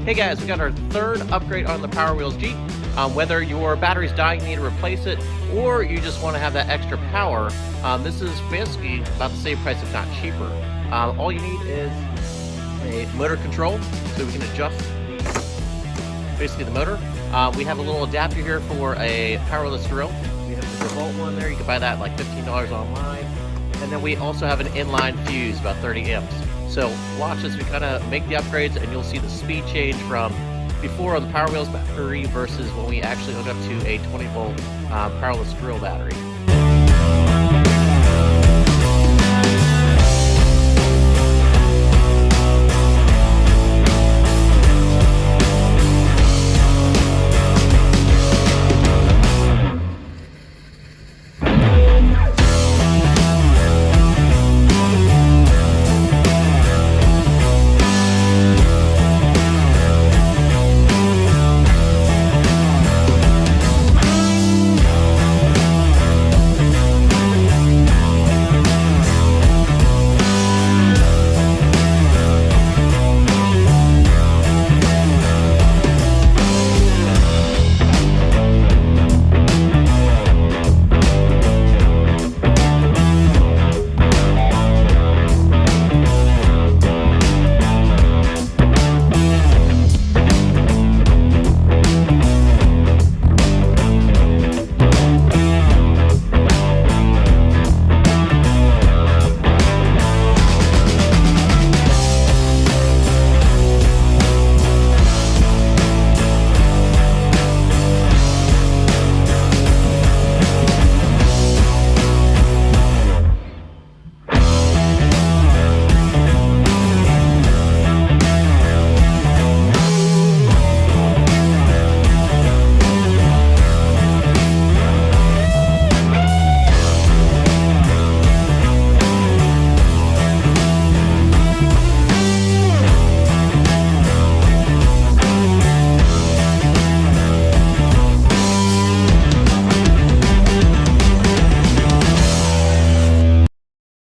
Hey guys, we got our third upgrade on the Power Wheels Jeep. Whether your battery's dying, you need to replace it, or you just want to have that extra power, this is basically about the same price, if not cheaper. All you need is a motor control, so we can adjust basically the motor. We have a little adapter here for a powerless drill. We have the Dewalt one there. You can buy that like $15 online. And then we also have an inline fuse, about 30 amps. So watch as we kind of make the upgrades, and you'll see the speed change from before on the Power Wheels battery versus when we actually hook up to a 20-volt powerless drill battery.